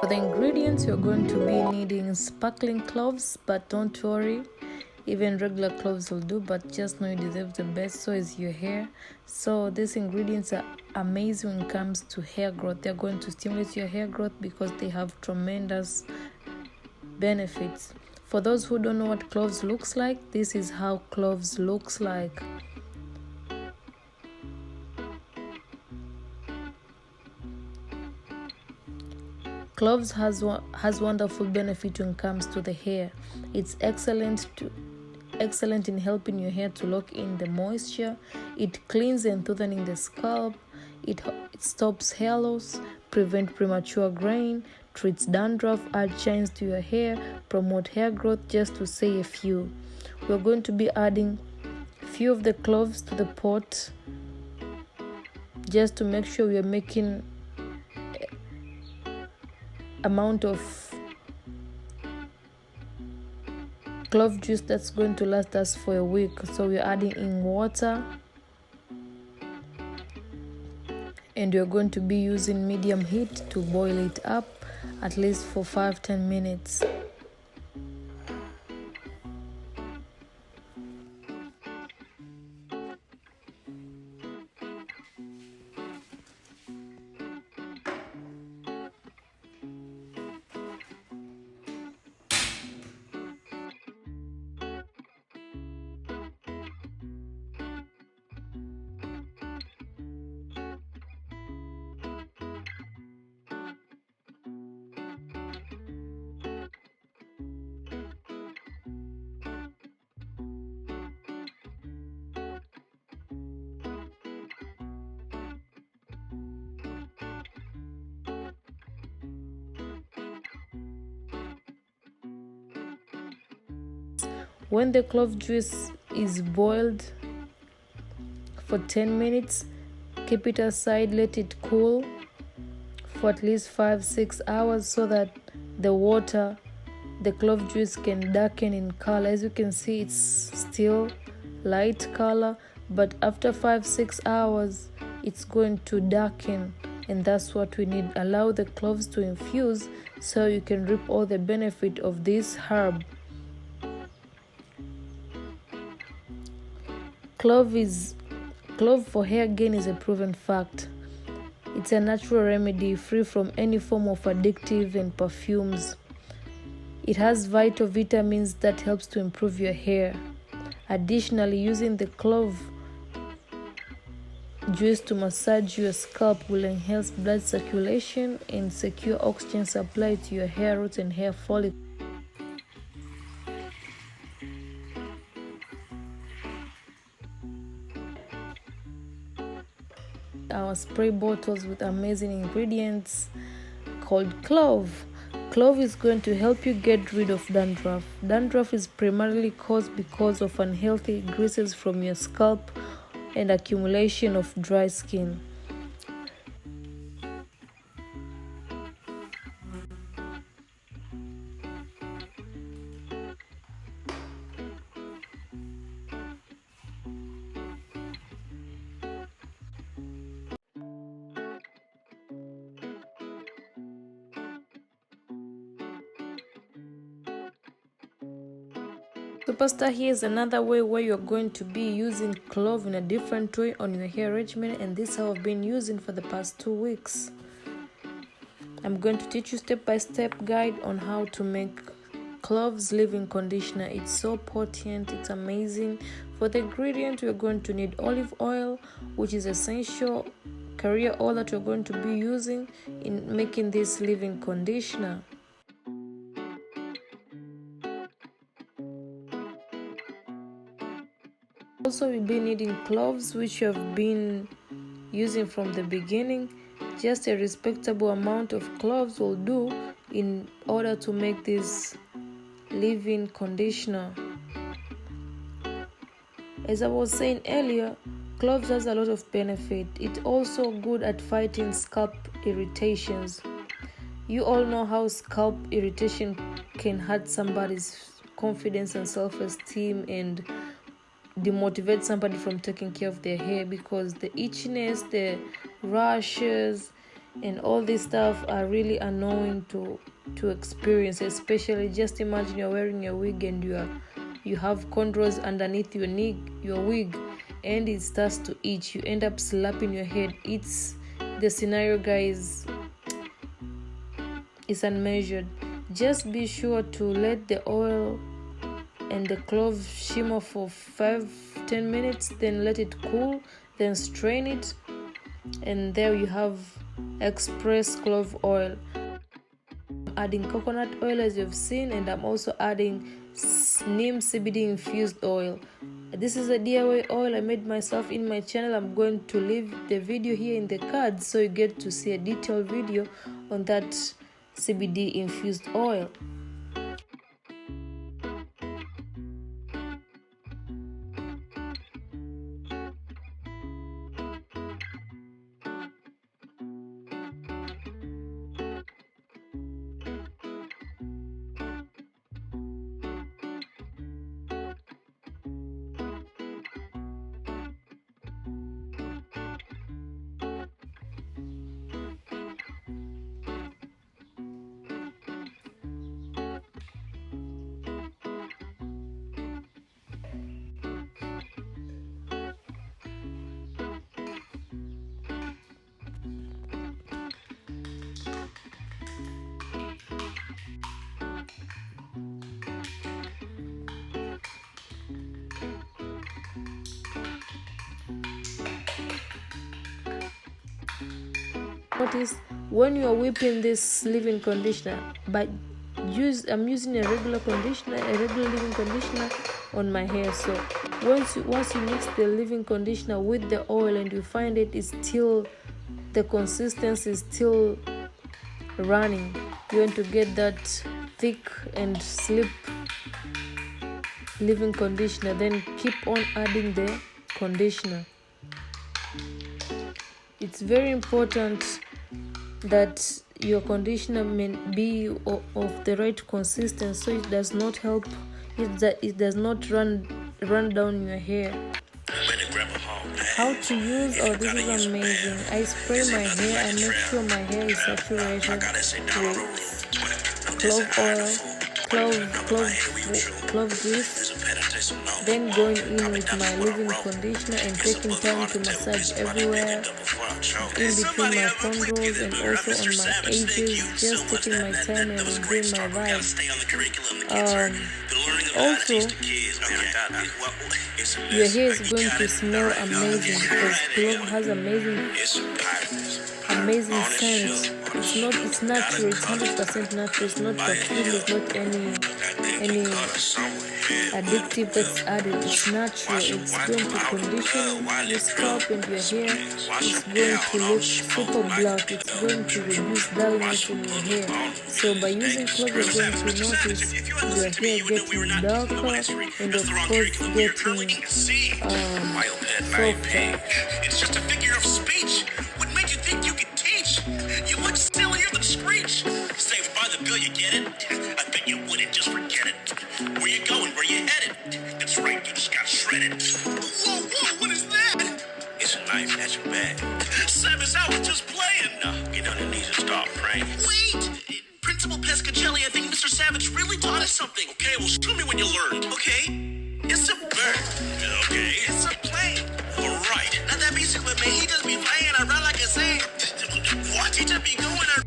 For the ingredients, you're going to be needing sparkling cloves, but don't worry, even regular cloves will do, but just know you deserve the best. So is your hair. So these ingredients are amazing when it comes to hair growth. They're going to stimulate your hair growth because they have tremendous benefits. For those who don't know what cloves looks like, this is how cloves looks like. Cloves has wonderful benefit when it comes to the hair. It's excellent in helping your hair to lock in the moisture. It cleans and thickening the scalp. It stops hair loss, prevent premature graying, treats dandruff, adds shines to your hair, promote hair growth, just to say a few. We're going to be adding a few of the cloves to the pot just to make sure we are making amount of clove juice that's going to last us for a week. So we're adding in water, and we're going to be using medium heat to boil it up at least for 5-10 minutes. When the clove juice is boiled for 10 minutes, keep it aside, let it cool for at least 5-6 hours so that the clove juice can darken in color. As you can see, it's still light color, but after 5-6 hours it's going to darken, and that's what we need. Allow the cloves to infuse so you can reap all the benefit of this herb. Clove for hair gain is a proven fact. It's a natural remedy free from any form of addictive and perfumes. It has vital vitamins that helps to improve your hair. Additionally, using the clove juice to massage your scalp will enhance blood circulation and secure oxygen supply to your hair roots and hair follicles. Our spray bottles with amazing ingredients called Clove. Clove is going to help you get rid of dandruff. Dandruff is primarily caused because of unhealthy greases from your scalp and accumulation of dry skin. Superstar, here is another way where you're going to be using clove in a different way on your hair regimen, and this is how I've been using for the past 2 weeks. I'm going to teach you step-by-step guide on how to make cloves leave-in conditioner. It's so potent, it's amazing. For the ingredient, we're going to need olive oil, which is essential carrier oil that we're going to be using in making this leave-in conditioner. Also, we'll be needing cloves, which you have been using from the beginning. Just a respectable amount of cloves will do in order to make this leave-in conditioner. As I was saying earlier, cloves has a lot of benefit. It's also good at fighting scalp irritations. You all know how scalp irritation can hurt somebody's confidence and self-esteem and demotivate somebody from taking care of their hair, because the itchiness, the rashes, and all this stuff are really annoying to experience. Especially, just imagine you're wearing a wig and you have cornrows underneath your wig, and it starts to itch. You end up slapping your head. The scenario, guys, is unmeasured. Just be sure to let the oil and the clove shimmer for 5-10 minutes, then let it cool, then strain it, and there you have express clove oil. I'm adding coconut oil, as you've seen, and I'm also adding neem CBD infused oil. This is a DIY oil I made myself in my channel. I'm going to leave the video here in the cards so you get to see a detailed video on that CBD infused oil. Notice when you are whipping this leave-in conditioner, I'm using a regular leave-in conditioner on my hair. So once you mix the leave-in conditioner with the oil and you find the consistency is still running, you want to get that thick and slip leave-in conditioner, then keep on adding the conditioner. It's very important that your conditioner may be of the right consistency, so it does not run down your hair. How to use? Oh, this is amazing. I spray my hair. I make sure my hair is saturated with clove oil, clove grease, then going in with my leave-in conditioner and taking time to massage everywhere in between my cornrows and also on my edges, just taking my time and enjoying my vibe. Also, your hair is going to smell amazing because clove has amazing scent. It's natural, it's 100% natural, it's not perfume, it's not any addictive that's added. It's natural. It's going to condition your scalp and your hair. It's going to look super black. It's going to reduce dullness in your hair. So by using clove, you're going to notice your hair getting darker and of course getting softer. It's just a figure of speech. What made you think you could teach? You look sillier than Screech. Saved by the bill, you get it? I bet you wouldn't, just forget it. Where you going? Where you headed? That's right, you just got shredded. Whoa, what is that? It's a knife, that's your bag. Savage, I was just playing. No, get on your knees and start praying. Wait! Principal Pescacelli, I think Mr. Savage really taught us something. Okay, well, show me when you learned. Okay? It's a bird. Okay, it's a plane. All right. Now that basically means he just be flying around like a saint. What? He just be going around.